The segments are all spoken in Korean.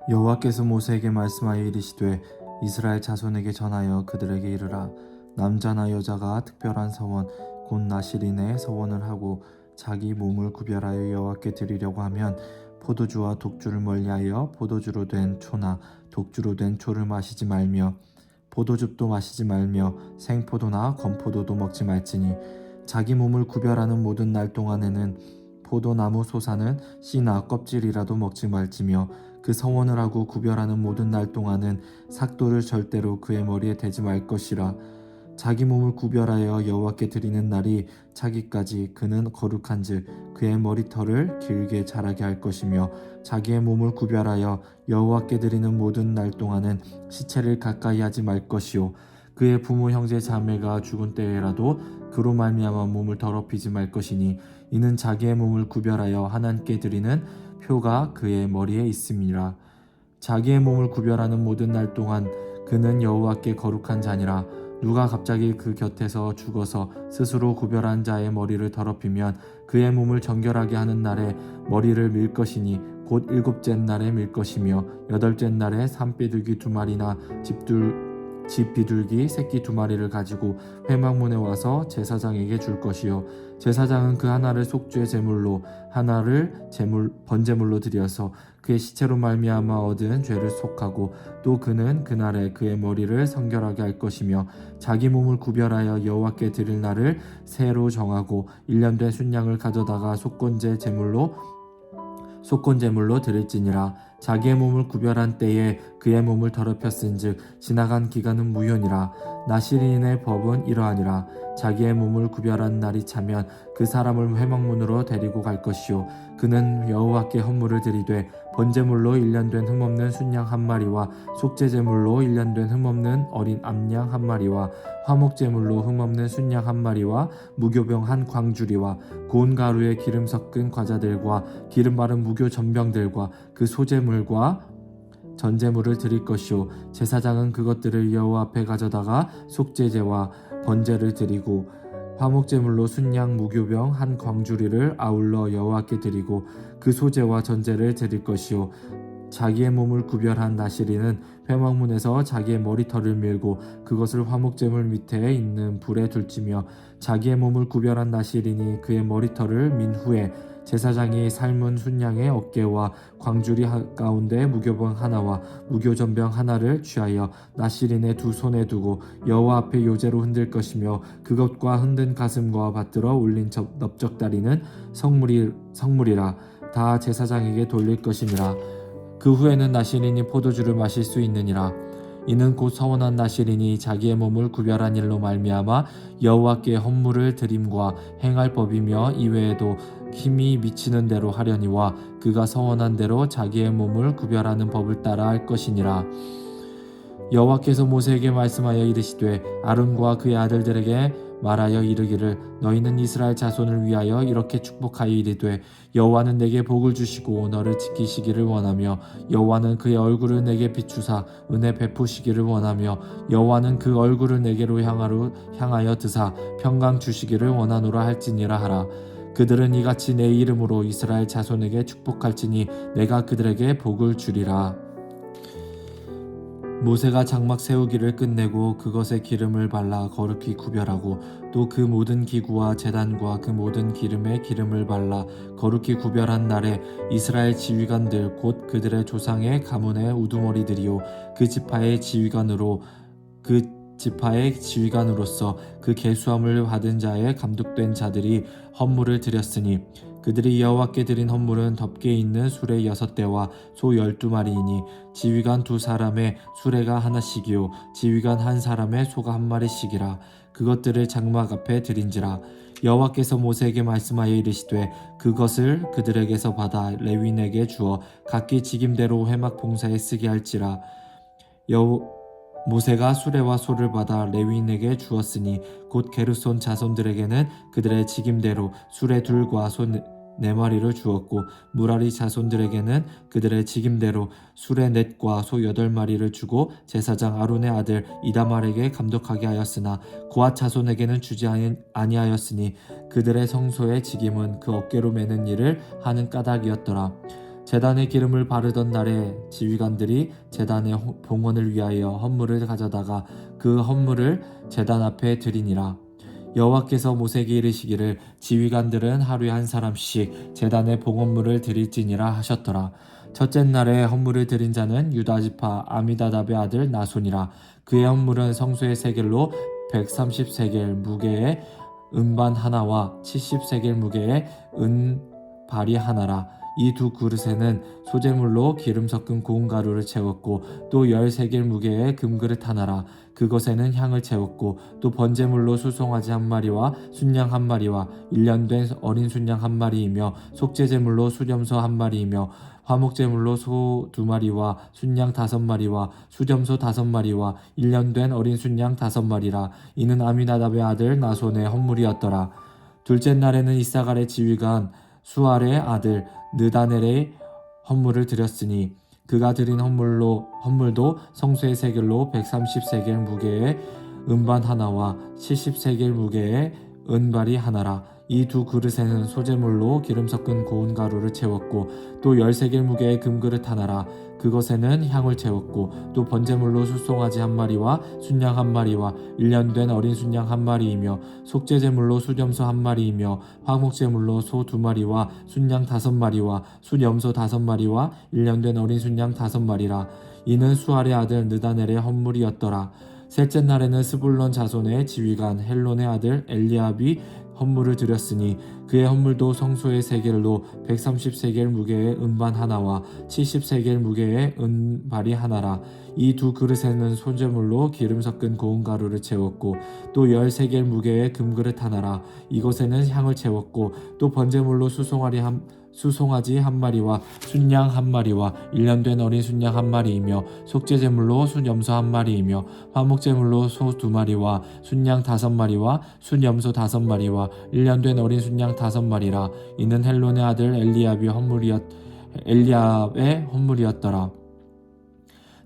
여호와께서 모세에게 말씀하여 이르시되 이스라엘 자손에게 전하여 그들에게 이르라. 남자나 여자가 특별한 서원 곧 나실인의 서원을 하고 자기 몸을 구별하여 여호와께 드리려고 하면 포도주와 독주를 멀리하여 포도주로 된 초나 독주로 된 초를 마시지 말며 포도즙도 마시지 말며 생포도나 건포도도 먹지 말지니 자기 몸을 구별하는 모든 날 동안에는 포도나무 솟아는 씨나 껍질이라도 먹지 말지며 그 서원을 하고 구별하는 모든 날 동안은 삭도를 절대로 그의 머리에 대지 말 것이라. 자기 몸을 구별하여 여호와께 드리는 날이 차기까지 그는 거룩한즉 그의 머리털을 길게 자라게 할 것이며 자기의 몸을 구별하여 여호와께 드리는 모든 날 동안은 시체를 가까이 하지 말 것이요 그의 부모 형제 자매가 죽은 때에라도 그로 말미암아 몸을 더럽히지 말 것이니 이는 자기의 몸을 구별하여 하나님께 드리는 표가 그의 머리에 있음이라. 자기의 몸을 구별하는 모든 날 동안 그는 여호와께 거룩한 자니라. 누가 갑자기 그 곁에서 죽어서 스스로 구별한 자의 머리를 더럽히면 그의 몸을 정결하게 하는 날에 머리를 밀 것이니 곧 일곱째 날에 밀 것이며 여덟째 날에 산비둘기 2마리나 집 비둘기 새끼 2마리를 가지고 회막문에 와서 제사장에게 줄 것이요 제사장은 그 하나를 속죄 제물로 하나를 번제물로 드려서 그의 시체로 말미암아 얻은 죄를 속하고 또 그는 그날에 그의 머리를 성결하게 할 것이며 자기 몸을 구별하여 여호와께 드릴 날을 새로 정하고 1년 된 순양을 가져다가 속건 제물로 드릴지니라. 자기의 몸을 구별한 때에 그의 몸을 더럽혔은즉 지나간 기간은 무효니라. 나실인의 법은 이러하니라. 자기의 몸을 구별한 날이 차면 그 사람을 회막문으로 데리고 갈 것이요 그는 여호와께 헌물을 드리되 번제물로 1년 된 흠없는 순양 1마리와 속죄제물로 1년 된 흠없는 어린 암양 1마리와 화목제물로 흠없는 순양 1마리와 무교병 1광주리와 고운 가루에 기름 섞은 과자들과 기름 바른 무교 전병들과 그 소제물과 전제물을 드릴 것이요 제사장은 그것들을 여호와 앞에 가져다가 속죄제와 번제를 드리고 화목제물로 순양 무교병 1광주리를 아울러 여호와께 드리고 그 소제와 전제를 드릴 것이요 자기의 몸을 구별한 나실인은 회막문에서 자기의 머리털을 밀고 그것을 화목제물 밑에 있는 불에 둘지며 자기의 몸을 구별한 나실인이 그의 머리털을 민 후에 제사장이 삶은 순양의 어깨와 광주리 가운데 무교병 하나와 무교전병 하나를 취하여 나실인의 2 손에 두고 여호와 앞에 요제로 흔들 것이며 그것과 흔든 가슴과 받들어 올린 넓적다리는 성물이라. 다 제사장에게 돌릴 것이니라. 그 후에는 나실인이 포도주를 마실 수 있느니라. 이는 곧 서원한 나실인이 자기의 몸을 구별한 일로 말미암아 여호와께 헌물을 드림과 행할 법이며 이외에도 힘이 미치는 대로 하려니와 그가 서원한 대로 자기의 몸을 구별하는 법을 따라 할 것이니라. 여호와께서 모세에게 말씀하여 이르시되 아론과 그의 아들들에게 말하여 이르기를 너희는 이스라엘 자손을 위하여 이렇게 축복하여 이르되 여호와는 내게 복을 주시고 너를 지키시기를 원하며 여호와는 그의 얼굴을 내게 비추사 은혜 베푸시기를 원하며 여호와는 그 얼굴을 내게로 향하여 드사 평강 주시기를 원하노라 할지니라 하라. 그들은 이같이 내 이름으로 이스라엘 자손에게 축복할지니 내가 그들에게 복을 주리라. 모세가 장막 세우기를 끝내고 그것에 기름을 발라 거룩히 구별하고 또 그 모든 기구와 제단과 그 모든 기름에 기름을 발라 거룩히 구별한 날에 이스라엘 지휘관들 곧 그들의 조상의 가문의 우두머리들이요 그 지파의 지휘관으로서 그 계수함을 받은 자의 감독된 자들이 헌물을 드렸으니 그들이 여호와께 드린 헌물은 덮개 있는 수레 6대와 소 12마리이니 지휘관 2사람의 수레가 하나씩이요 지휘관 1사람의 소가 1마리씩이라. 그것들을 장막 앞에 드린지라. 여호와께서 모세에게 말씀하여 이르시되 그것을 그들에게서 받아 레위인에게 주어 각기 직임대로 회막 봉사에 쓰게 할지라. 모세가 수레와 소를 받아 레위인에게 주었으니 곧 게르손 자손들에게는 그들의 직임대로 수레 2과 소 4마리를 주었고 무라리 자손들에게는 그들의 직임대로 수레 4과 소 8마리를 주고 제사장 아론의 아들 이다말에게 감독하게 하였으나 고앗 자손에게는 주지 아니하였으니 그들의 성소의 직임은 그 어깨로 매는 일을 하는 까닭이었더라. 제단에 기름을 바르던 날에 지휘관들이 제단의 봉헌을 위하여 헌물을 가져다가 그 헌물을 제단 앞에 드리니라. 여호와께서 모세에게 이르시기를 지휘관들은 하루에 한 사람씩 제단의 봉헌물을 드릴지니라 하셨더라. 첫째 날에 헌물을 드린 자는 유다 지파 아미다답의 아들 나손이라. 그의 헌물은 성소의 세겔로 130세겔 무게의 은반 하나와 70세겔 무게의 은발이 하나라. 이 두 그릇에는 소재물로 기름 섞은 고운 가루를 채웠고 또 10세겔 무게의 금그릇 하나라. 그것에는 향을 채웠고 또 번제물로 수송아지 한 마리와 순양 한 마리와 1년 된 어린 순양 한 마리이며 속죄제물로 수염소 한 마리이며 화목제물로 소 2마리와 순양 5마리와 수염소 5마리와 1년 된 어린 순양 5마리라. 이는 아미나답의 아들 나손의 헌물이었더라. 둘째 날에는 이사갈의 지휘관 수알의 아들 느다넬의 헌물을 드렸으니 그가 드린 헌물도 성소의 세겔로 130세겔 무게의 은반 하나와 70세겔 무게의 은발이 하나라. 이 두 그릇에는 소재물로 기름 섞은 고운 가루를 채웠고 또 10세겔 무게의 금그릇 하나라. 그것에는 향을 채웠고 또 번제물로 수송아지 한 마리와 순양 한 마리와 1년 된 어린 순양 한 마리이며 속죄제물로 수염소 한 마리이며 화목제물로 소 2마리와 순양 5마리와 수염소 5마리와 1년 된 어린 순양 5마리라. 이는 수알의 아들 느다넬의 헌물이었더라. 셋째 날에는 스불론 자손의 지휘관 헬론의 아들 엘리압이 헌물을 드렸으니 그의 헌물도 성소의 세겔로 130세겔 무게의 은반 하나와 70세겔 무게의 은발이 하나라. 이 두 그릇에는 소재물로 기름 섞은 고운 가루를 채웠고 또 10세겔 무게의 금그릇 하나라. 이것에는 향을 채웠고 또 번제물로 수송아지 한 마리와 순양 한 마리와 1년 된 어린 순양 한 마리이며 속죄제물로 순염소 한 마리이며 화목제물로 소 2마리와 순양 5마리와 순염소 5마리와 1년 된 어린 순양 5마리라. 이는 헬론의 아들 엘리압의 헌물이었더라.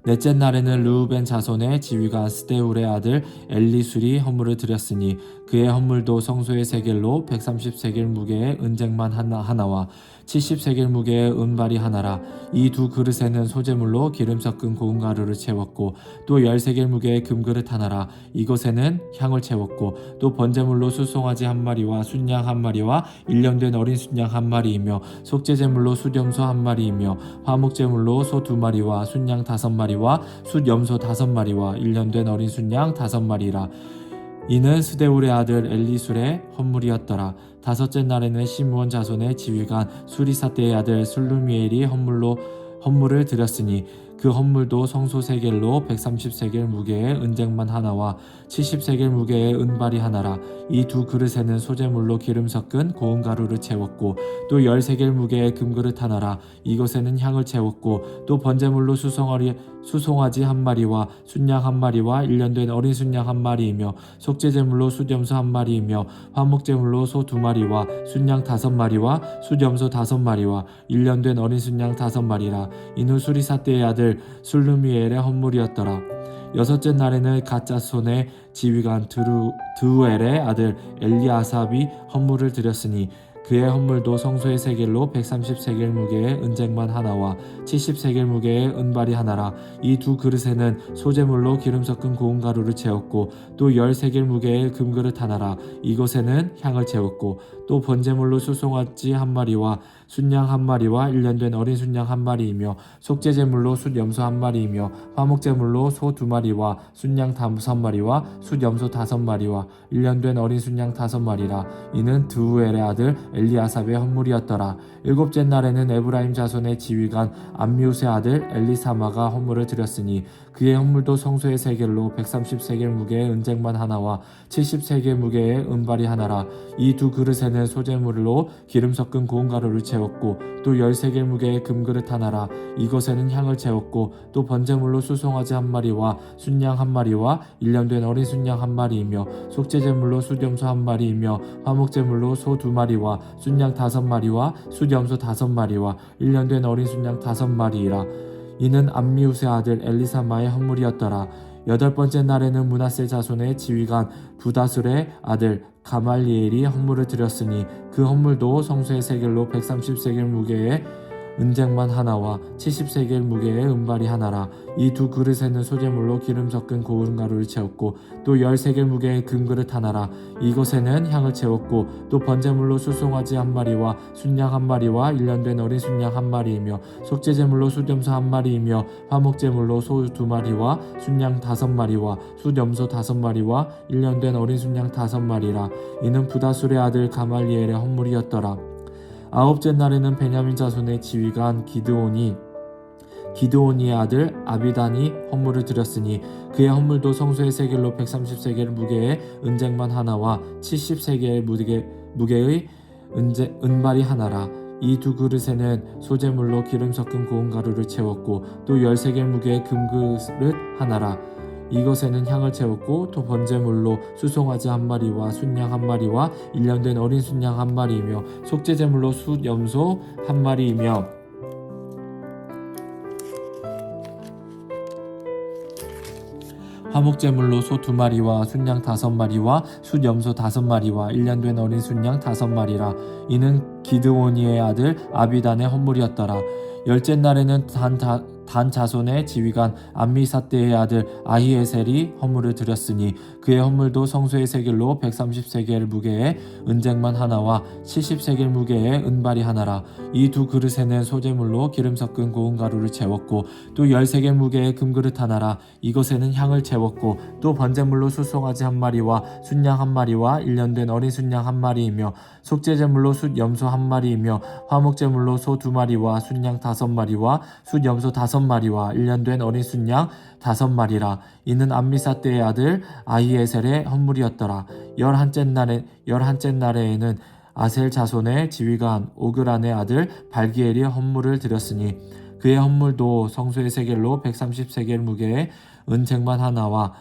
넷째 날에는 르우벤 자손의 지휘관 스데울의 아들 엘리술이 헌물을 드렸으니 그의 헌물도 성소의 세겔로 130세겔 무게의 은쟁만 하나와 70세겔 무게의 은발이 하나라. 이 두 그릇에는 소재물로 기름 섞은 고운 가루를 채웠고 또 10세겔 무게의 금그릇 하나라. 이것에는 향을 채웠고 또 번제물로 수송아지 한 마리와 순양 한 마리와 1년 된 어린 순양 한 마리이며 속죄제물로 수염소 한 마리이며 화목제물로 소 2마리와 순양 5마리와 수염소 5마리와 1년 된 어린 순양 5마리라. 이는 스데울의 아들 엘리술의 헌물이었더라. 다섯째 날에는 시므온 자손의 지휘관 수리사대의 아들 슬루미엘이 헌물을 드렸으니 그 헌물도 성소 세겔로 130세겔 무게의 은쟁만 하나와 70세겔 무게의 은발이 하나라. 이 두 그릇에는 소재물로 기름 섞은 고운 가루를 채웠고 또 10세겔 무게의 금그릇 하나라. 이것에는 향을 채웠고 또 번제물로 수송아지 한 마리와 순양 한 마리와 1년 된 어린 순양 한 마리이며 속죄제물로 수염소 한 마리이며 화목제물로 소 2마리와 순양 5마리와 수염소 5마리와 1년 된 어린 순양 5마리라. 이는 수리사대의 아들 술루미엘의 헌물이었더라. 여섯째 날에는 갓자손의 지휘관 드우엘의 아들 엘리아삽이 헌물을 드렸으니 그의 헌물도 성소의 세겔로 130세겔 무게의 은쟁만 하나와 70세겔 무게의 은발이 하나라. 이 두 그릇에는 소재물로 기름 섞은 고운 가루를 채웠고 또 10세겔 무게의 금그릇 하나라. 이것에는 향을 채웠고 또 번제물로 수송아지 한 마리와 순양 한 마리와 1년 된 어린 순양 한 마리이며 속죄제물로 숫염소 한 마리이며 화목제물로 소 2마리와 순양 5마리와 숫염소 5마리와 1년 된 어린 순양 5마리라. 이는 드우엘의 아들 엘리아삽의 헌물이었더라. 일곱째 날에는 에브라임 자손의 지휘관 암미우스의 아들 엘리사마가 헌물을 드렸으니 그의 헌물도 성소의 세겔로 130세겔 무게의 은쟁만 하나와 70세겔 무게의 은발이 하나라. 이 두 그릇에는 소재물로 기름 섞은 고운 가루를 채웠고 또 10세겔 무게의 금그릇 하나라. 이것에는 향을 채웠고 또 번제물로 수송아지 한 마리와 순양 한 마리와 1년 된 어린 순양 한 마리이며 속죄제물로 수염소 한 마리이며 화목제물로 소 2마리와 순양 5마리와 수염소 5마리와 1년 된 어린 순양 5마리이라. 이는 암미우스의 아들 엘리사마의 헌물이었더라. 여덟 번째 날에는 므낫세 자손의 지휘관 부다술의 아들 가말리엘이 헌물을 드렸으니 그 헌물도 성소의 세겔로 130세겔 무게의 은쟁반 하나와 70세겔 무게의 은발이 하나라. 이 두 그릇에는 소재물로 기름 섞은 고운 가루를 채웠고 또 10세겔 무게의 금그릇 하나라. 이것에는 향을 채웠고 또 번제물로 수송아지 한 마리와 순양 한 마리와 1년 된 어린 순양 한 마리이며 속죄제물로 숫염소 한 마리이며 화목제물로 소 2마리와 순양 5마리와 숫염소 5마리와 1년 된 어린 순양 5마리라. 이는 부다술의 아들 가말리엘의 헌물이었더라. 아홉째 날에는 베냐민 자손의 지휘관 기드오니의 아들 아비단이 헌물을 드렸으니 그의 헌물도 성소의 세겔로 130세겔 무게의 은쟁반 하나와 70세겔 무게의 은발이 하나라. 이 두 그릇에는 소재물로 기름 섞은 고운 가루를 채웠고 또 10세겔 무게의 금그릇 하나라. 이것에는 향을 채웠고 또 번제물로 수송아지 한 마리와 순양 한 마리와 1년 된 어린 순양 한 마리이며 속죄제물로 숫염소 한 마리이며 화목제물로 소 2마리와 순양 5마리와 숫염소 5마리와 1년 된 어린 순양 5마리라. 이는 기드오니의 아들 아비단의 헌물이었더라. 열째 날에는 단 자손의 지휘관 암미사대의 아들 아히에셀이 헌물을 드렸으니 그의 헌물도 성소의 세겔로 130세겔 무게의 은쟁반 하나와 70세겔 무게의 은발이 하나라. 이 두 그릇에는 소재물로 기름 섞은 고운 가루를 채웠고 또 10세겔 무게의 금그릇 하나라. 이것에는 향을 채웠고 또 번제물로 수송아지 한 마리와 순양 한 마리와 1년 된 어린 순양 한 마리이며 속죄제물로 숫염소 한 마리이며 화목제물로 소 2마리와 순양 5마리와 숫염소 5마리와 1년 된 어린 순양 5마리라. 이는 암미사대의 아들 아히에셀의 헌물이었더라. 열한째 날에는 아셀 자손의 지휘관 오그란의 아들 발기엘이 헌물을 드렸으니 그의 헌물도 성소의 세겔로 130세겔 무게의 은쟁반 하나와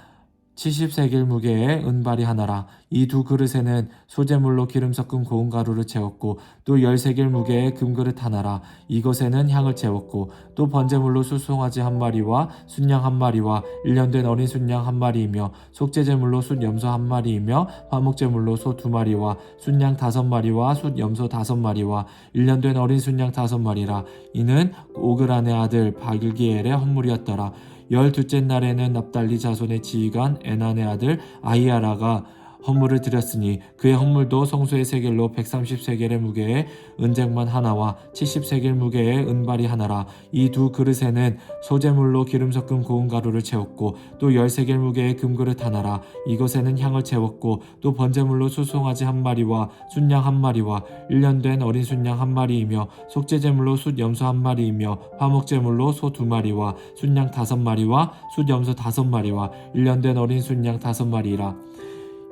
70세겔 무게의 은발이 하나라. 이 두 그릇에는 소재물로 기름 섞은 고운 가루를 채웠고 또 10세겔 무게의 금그릇 하나라. 이것에는 향을 채웠고 또 번제물로 수송아지 한 마리와 순양 한 마리와 1년 된 어린 순양 한 마리이며 속죄제물로 숫염소 한 마리이며 화목제물로 소 2마리와 순양 5마리와 숫염소 5마리와 1년 된 어린 순양 5마리라. 이는 오그란의 아들 바글기엘의 헌물이었더라. 12째 날에는 납달리 자손의 지휘관 에난의 아들 아히야라가 헌물을 드렸으니 그의 헌물도 성소의 세겔로 130세겔의 무게의 은쟁반 하나와 70세겔 무게의 은발이 하나라. 이 두 그릇에는 소재물로 기름 섞은 고운 가루를 채웠고 또 10세겔 무게의 금그릇 하나라. 이것에는 향을 채웠고 또 번제물로 수송아지 한 마리와 순양 한 마리와 1년 된 어린 순양 한 마리이며 속죄제물로 숫염소 한 마리이며 화목제물로 소 2마리와 순양 5마리와 숫염소 5마리와 1년 된 어린 순양 5마리라.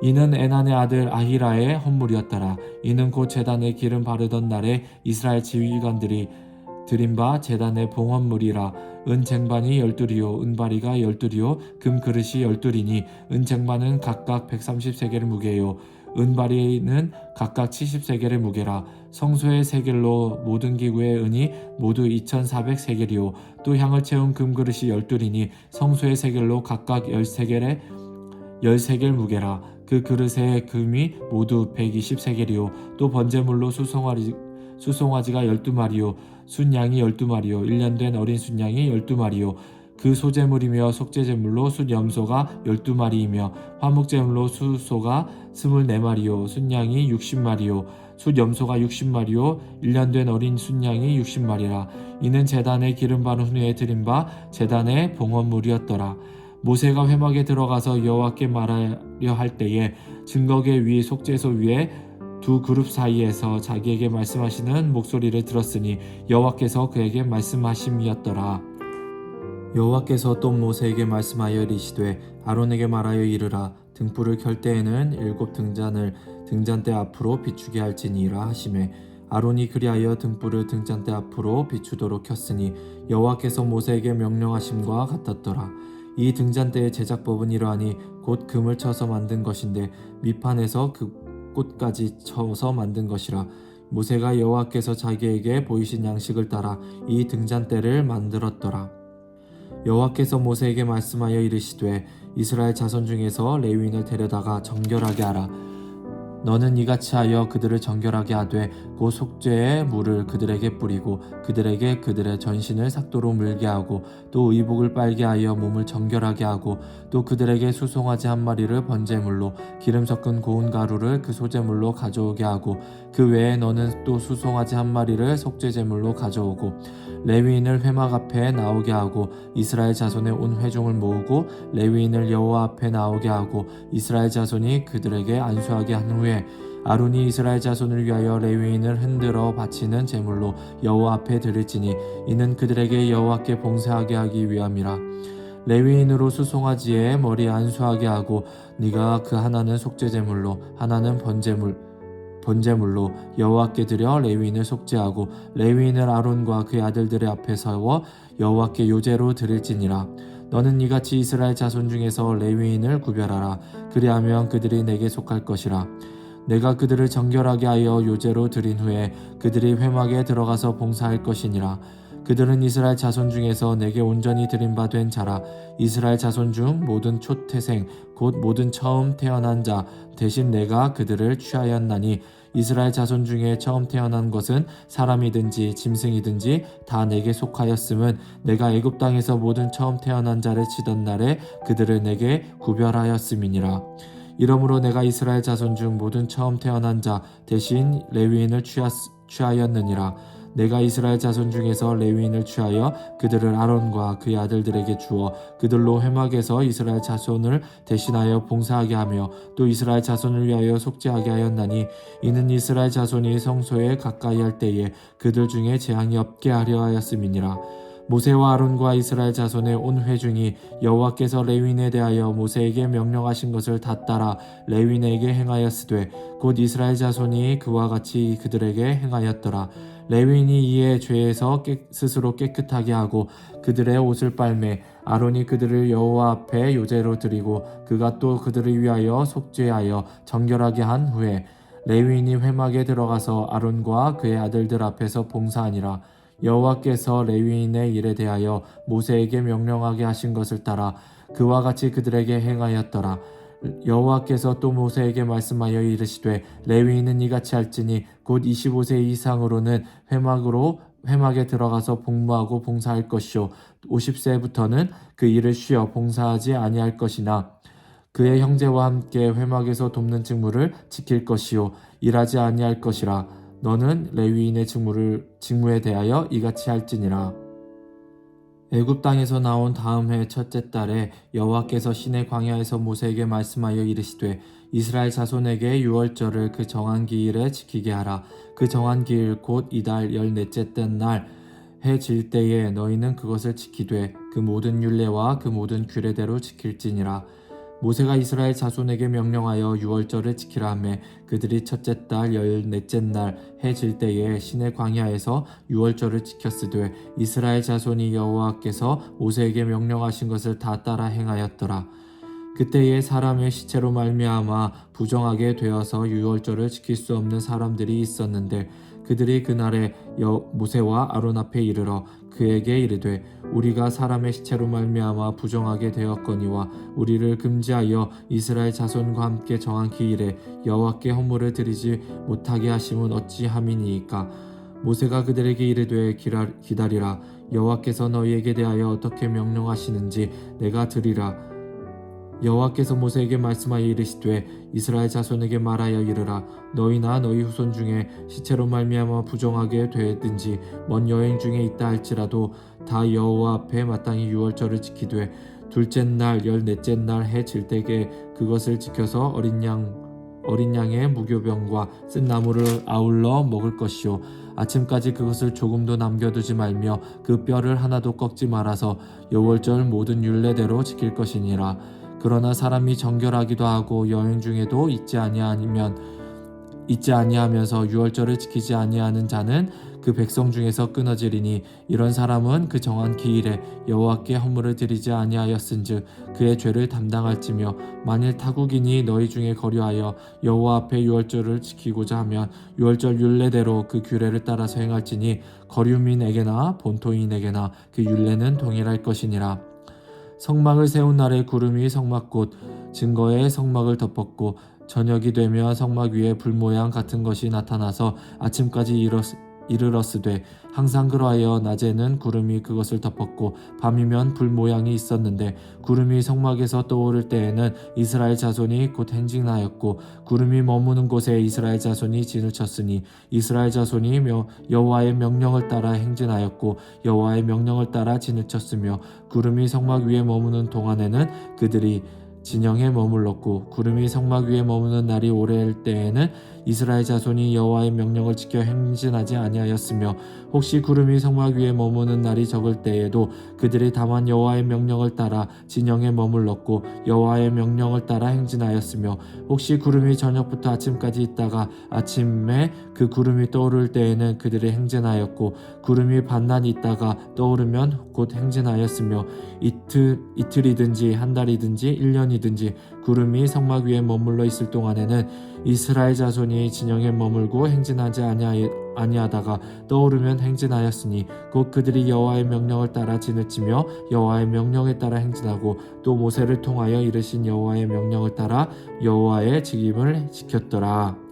이는 에난의 아들 아히라의 헌물이었더라. 이는 곧 제단에 기름 바르던 날에 이스라엘 지휘관들이 드린 바 제단의 봉헌물이라. 은쟁반이 12리요 은바리가 12리요 금그릇이 12리니 은쟁반은 각각 130세겔 무게요 은바리는 각각 70세겔의 무게라. 성소의 세겔로 모든 기구의 은이 모두 2400세겔이요 또 향을 채운 금그릇이 12리니 성소의 세겔로 각각 10세겔 무게라. 그 그릇의 금이 모두 120세겔이요 또 번제물로 수송아지가 12마리요 순양이 12마리요 1년 된 어린 순양이 12마리요 그 소제물이며 속죄제물로 숫염소가 12마리이며 화목제물로 수소가 24마리요 순양이 60마리요 숫염소가 60마리요 1년 된 어린 순양이 60마리라. 이는 제단에 기름 바른 후에 드린 바 제단의 봉헌물이었더라. 모세가 회막에 들어가서 여호와께 말하려 할 때에 증거계 위 속죄소 위에 두 그룹 사이에서 자기에게 말씀하시는 목소리를 들었으니 여호와께서 그에게 말씀하심이었더라. 여호와께서 또 모세에게 말씀하여 이르시되 아론에게 말하여 이르라. 등불을 켤 때에는 7 등잔을 등잔대 앞으로 비추게 할지니라 하시매 아론이 그리하여 등불을 등잔대 앞으로 비추도록 켰으니 여호와께서 모세에게 명령하심과 같았더라. 이 등잔대의 제작법은 이러하니 곧 금을 쳐서 만든 것인데 밑판에서 그 꽃까지 쳐서 만든 것이라. 모세가 여호와께서 자기에게 보이신 양식을 따라 이 등잔대를 만들었더라. 여호와께서 모세에게 말씀하여 이르시되 이스라엘 자손 중에서 레위인을 데려다가 정결하게 하라. 너는 이같이 하여 그들을 정결하게 하되 곧 속죄의 물을 그들에게 뿌리고 그들에게 그들의 전신을 삭도로 물게 하고 또 의복을 빨게 하여 몸을 정결하게 하고 또 그들에게 수송아지 한 마리를 번제물로 기름 섞은 고운 가루를 그 소제물로 가져오게 하고 그 외에 너는 또 수송아지 한 마리를 속죄제물로 가져오고 레위인을 회막 앞에 나오게 하고 이스라엘 자손의 온 회중을 모으고 레위인을 여호와 앞에 나오게 하고 이스라엘 자손이 그들에게 안수하게 한 후에 아론이 이스라엘 자손을 위하여 레위인을 흔들어 바치는 제물로 여호와 앞에 드릴지니 이는 그들에게 여호와께 봉사하게 하기 위함이라. 레위인으로 수송아지의 머리 안수하게 하고 네가 그 하나는 속죄제물로 하나는 번제물로 여호와께 드려 레위인을 속죄하고 레위인을 아론과 그의 아들들의 앞에 세워 여호와께 요제로 드릴지니라. 너는 이같이 이스라엘 자손 중에서 레위인을 구별하라. 그리하면 그들이 내게 속할 것이라. 내가 그들을 정결하게 하여 요제로 드린 후에 그들이 회막에 들어가서 봉사할 것이니라. 그들은 이스라엘 자손 중에서 내게 온전히 드림받은 자라. 이스라엘 자손 중 모든 초태생 곧 모든 처음 태어난 자 대신 내가 그들을 취하였나니 이스라엘 자손 중에 처음 태어난 것은 사람이든지 짐승이든지 다 내게 속하였음은 내가 애굽 땅에서 모든 처음 태어난 자를 치던 날에 그들을 내게 구별하였음이니라. 이러므로 내가 이스라엘 자손 중 모든 처음 태어난 자 대신 레위인을 취하였느니라. 내가 이스라엘 자손 중에서 레위인을 취하여 그들을 아론과 그의 아들들에게 주어 그들로 회막에서 이스라엘 자손을 대신하여 봉사하게 하며 또 이스라엘 자손을 위하여 속죄하게 하였나니 이는 이스라엘 자손이 성소에 가까이 할 때에 그들 중에 재앙이 없게 하려 하였음이니라. 모세와 아론과 이스라엘 자손의 온 회중이 여호와께서 레위인에 대하여 모세에게 명령하신 것을 다 따라 레위인에게 행하였으되 곧 이스라엘 자손이 그와 같이 그들에게 행하였더라. 레위인이 이에 죄에서 스스로 깨끗하게 하고 그들의 옷을 빨매 아론이 그들을 여호와 앞에 요제로 드리고 그가 또 그들을 위하여 속죄하여 정결하게 한 후에 레위인이 회막에 들어가서 아론과 그의 아들들 앞에서 봉사하니라. 여호와께서 레위인의 일에 대하여 모세에게 명령하게 하신 것을 따라 그와 같이 그들에게 행하였더라. 여호와께서 또 모세에게 말씀하여 이르시되 레위인은 이같이 할지니 곧 25세 이상으로는 회막에 들어가서 복무하고 봉사할 것이요 50세부터는 그 일을 쉬어 봉사하지 아니할 것이나 그의 형제와 함께 회막에서 돕는 직무를 지킬 것이요 일하지 아니할 것이라. 너는 레위인의 직무에 대하여 이같이 할지니라. 애굽 땅에서 나온 다음 해 첫째 달에 여호와께서 시내 광야에서 모세에게 말씀하여 이르시되 이스라엘 자손에게 유월절을 그 정한 기일에 지키게 하라. 그 정한 기일 곧 이달 14째 된 날 해 질 때에 너희는 그것을 지키되 그 모든 율례와 그 모든 규례대로 지킬지니라. 모세가 이스라엘 자손에게 명령하여 유월절을 지키라 하매 그들이 첫째 달 14째 날 해 질 때에 시내 광야에서 유월절을 지켰으되 이스라엘 자손이 여호와께서 모세에게 명령하신 것을 다 따라 행하였더라. 그때에 사람의 시체로 말미암아 부정하게 되어서 유월절을 지킬 수 없는 사람들이 있었는데 그들이 그날에 모세와 아론 앞에 이르러 그에게 이르되 우리가 사람의 시체로 말미암아 부정하게 되었거니와 우리를 금지하여 이스라엘 자손과 함께 정한 기일에 여호와께 헌물을 드리지 못하게 하심은 어찌함이니이까. 모세가 그들에게 이르되 기다리라. 여호와께서 너희에게 대하여 어떻게 명령하시는지 내가 들으리라. 여호와께서 모세에게 말씀하여 이르시되 이스라엘 자손에게 말하여 이르라. 너희나 너희 후손 중에 시체로 말미암아 부정하게 되든지 먼 여행 중에 있다 할지라도 다 여호와 앞에 마땅히 유월절을 지키되 둘째 날 14째 날 해 질 때에 그것을 지켜서 어린 양의 무교병과 쓴 나물을 아울러 먹을 것이요 아침까지 그것을 조금도 남겨두지 말며 그 뼈를 하나도 꺾지 말아서 여월절 모든 율례대로 지킬 것이니라. 그러나 사람이 정결하기도 하고 여행 중에도 잊지 아니하면서 유월절을 지키지 아니하는 자는 그 백성 중에서 끊어지리니 이런 사람은 그 정한 기일에 여호와께 헌물을 드리지 아니하였은즉 그의 죄를 담당할지며 만일 타국인이 너희 중에 거류하여 여호와 앞에 유월절을 지키고자 하면 유월절 율례대로 그 규례를 따라서 행할지니 거류민에게나 본토인에게나 그 율례는 동일할 것이니라. 성막을 세운 날에 구름이 성막 곧 증거의 성막을 덮었고 저녁이 되며 성막 위에 불 모양 같은 것이 나타나서 아침까지 이르렀으되 항상 그러하여 낮에는 구름이 그것을 덮었고 밤이면 불 모양이 있었는데 구름이 성막에서 떠오를 때에는 이스라엘 자손이 곧 행진하였고 구름이 머무는 곳에 이스라엘 자손이 진을 쳤으니 이스라엘 자손이 여호와의 명령을 따라 행진하였고 여호와의 명령을 따라 진을 쳤으며 구름이 성막 위에 머무는 동안에는 그들이 진영에 머물렀고 구름이 성막 위에 머무는 날이 오래일 때에는 이스라엘 자손이 여호와의 명령을 지켜 행진하지 아니하였으며 혹시 구름이 성막 위에 머무는 날이 적을 때에도 그들이 다만 여호와의 명령을 따라 진영에 머물렀고 여호와의 명령을 따라 행진하였으며 혹시 구름이 저녁부터 아침까지 있다가 아침에 그 구름이 떠오를 때에는 그들이 행진하였고 구름이 반낮 있다가 떠오르면 곧 행진하였으며 이틀이든지 한 달이든지 1년이든지 구름이 성막 위에 머물러 있을 동안에는 이스라엘 자손이 진영에 머물고 행진하지 아니하다가 떠오르면 행진하였으니 곧 그들이 여호와의 명령을 따라 진을 치며 여호와의 명령에 따라 행진하고 또 모세를 통하여 이르신 여호와의 명령을 따라 여호와의 직임을 지켰더라.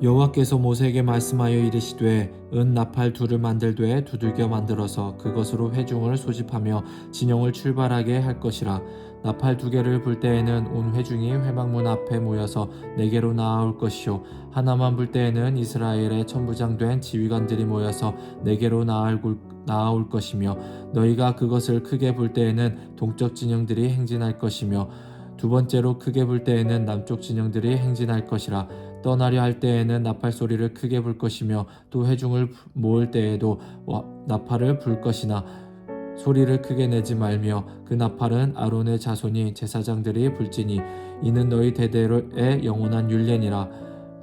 여호와께서 모세에게 말씀하여 이르시되 은 나팔 둘을 만들되 두들겨 만들어서 그것으로 회중을 소집하며 진영을 출발하게 할 것이라. 나팔 2개를 불 때에는 온 회중이 회막문 앞에 모여서 내게로 나아올 것이요 하나만 불 때에는 이스라엘의 천부장된 지휘관들이 모여서 내게로 나아올 것이며 너희가 그것을 크게 불 때에는 동쪽 진영들이 행진할 것이며 두 번째로 크게 불 때에는 남쪽 진영들이 행진할 것이라. 떠나려 할 때에는 나팔 소리를 크게 불 것이며 또 회중을 모을 때에도 나팔을 불 것이나 소리를 크게 내지 말며 그 나팔은 아론의 자손이 제사장들이 불지니 이는 너희 대대로의 영원한 율례니라.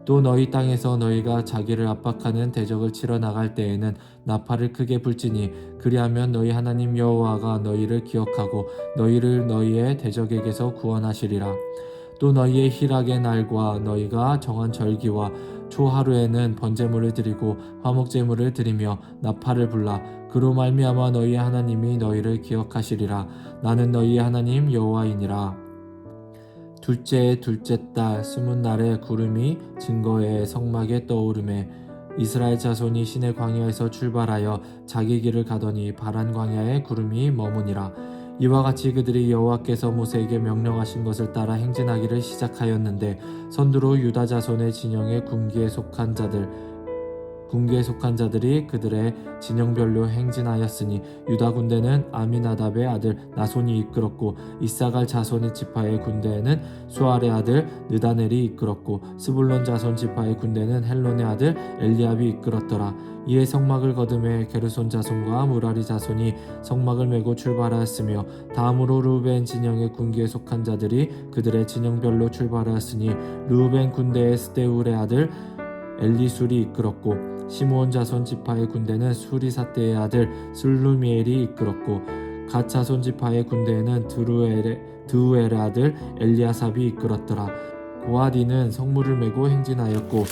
또 너희 땅에서 너희가 자기를 압박하는 대적을 치러 나갈 때에는 나팔을 크게 불지니 그리하면 너희 하나님 여호와가 너희를 기억하고 너희를 너희의 대적에게서 구원하시리라. 또 너희의 희락의 날과 너희가 정한 절기와 초하루에는 번제물을 드리고 화목제물을 드리며 나팔을 불라. 그로 말미암아 너희의 하나님이 너희를 기억하시리라. 나는 너희의 하나님 여호와이니라. 둘째 달 20날에 구름이 증거의 성막에 떠오르매 이스라엘 자손이 시내 광야에서 출발하여 자기 길을 가더니 바란 광야에 구름이 머무니라. 이와 같이 그들이 여호와께서 모세에게 명령하신 것을 따라 행진하기를 시작하였는데 선두로 유다 자손의 진영에 군기에 속한 자들이 그들의 진영별로 행진하였으니 유다 군대는 아미나답의 아들 나손이 이끌었고 이사갈 자손의 지파의 군대에는 수알의 아들 느다넬이 이끌었고 스불론 자손 지파의 군대는 헬론의 아들 엘리압이 이끌었더라. 이에 성막을 거두매 게르손 자손과 무라리 자손이 성막을 메고 출발하였으며 다음으로 르우벤 진영의 군기에 속한 자들이 그들의 진영별로 출발하였으니 르우벤 군대의 스데울의 아들 엘리술이 이끌었고 시므온 자손 지파의 군대는 수리사떼의 아들 슬루미엘이 이끌었고 갓 자손 지파의 군대에는 드우엘의 아들 엘리아삽이 이끌었더라. 고아디는 성물을 메고 행진하였고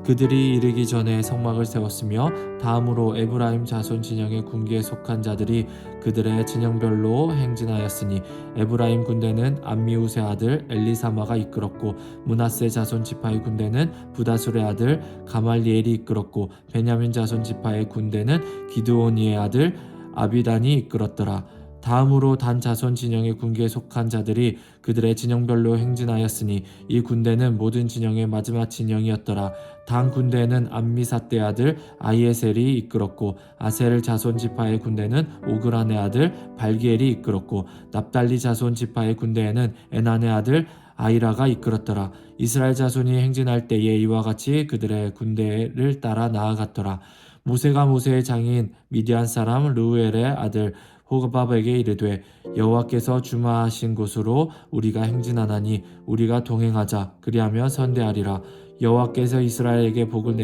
그들이 이르기 전에 성막을 세웠으며 다음으로 에브라임 자손 진영의 군기에 속한 자들이 그들의 진영별로 행진하였으니 에브라임 군대는 암미우스의 아들 엘리사마가 이끌었고 므낫세 자손 지파의 군대는 부다술의 아들 가말리엘이 이끌었고 베냐민 자손 지파의 군대는 기드오니의 아들 아비단이 이끌었더라. 다음으로 단 자손 진영의 군기에 속한 자들이 그들의 진영별로 행진하였으니 이 군대는 모든 진영의 마지막 진영이었더라. 단 군대는 암미사떼 아들 아이에셀이 이끌었고 아셀 자손 지파의 군대는 오그란의 아들 발기엘이 이끌었고 납달리 자손 지파의 군대에는 에난의 아들 아이라가 이끌었더라. 이스라엘 자손이 행진할 때에 이와 같이 그들의 군대를 따라 나아갔더라. 모세가 모세의 장인 미디안 사람 르우엘의 아들 호밥에게 이르되 여호와께서 주마하신 곳으로 우리가 행진하나니 우리가 동행하자. 그리하며 선대하리라. 여호와께서 이스라엘에게 복을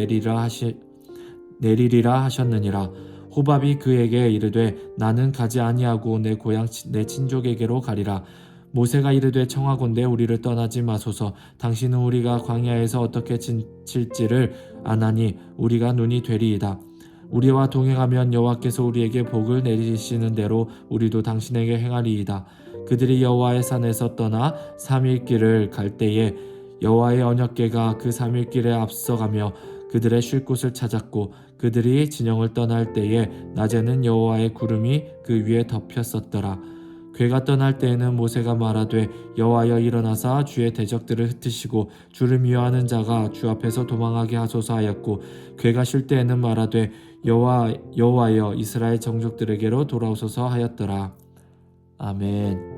내리리라 하셨느니라. 호밥이 그에게 이르되 나는 가지 아니하고 내 고향 내 친족에게로 가리라. 모세가 이르되 청하건대 우리를 떠나지 마소서. 당신은 우리가 광야에서 어떻게 지칠지를 아나니 우리가 눈이 되리이다. 우리와 동행하면 여호와께서 우리에게 복을 내리시는 대로 우리도 당신에게 행하리이다. 그들이 여호와의 산에서 떠나 3일 길을 갈 때에 여호와의 언약궤가 그 3일 길에 앞서가며 그들의 쉴 곳을 찾았고 그들이 진영을 떠날 때에 낮에는 여호와의 구름이 그 위에 덮였었더라. 궤가 떠날 때에는 모세가 말하되 여호와여 일어나사 주의 대적들을 흩으시고 주를 미워하는 자가 주 앞에서 도망하게 하소서 하였고 궤가 쉴 때에는 말하되 여호와여 이스라엘 정족들에게로 돌아오소서 하였더라. 아멘.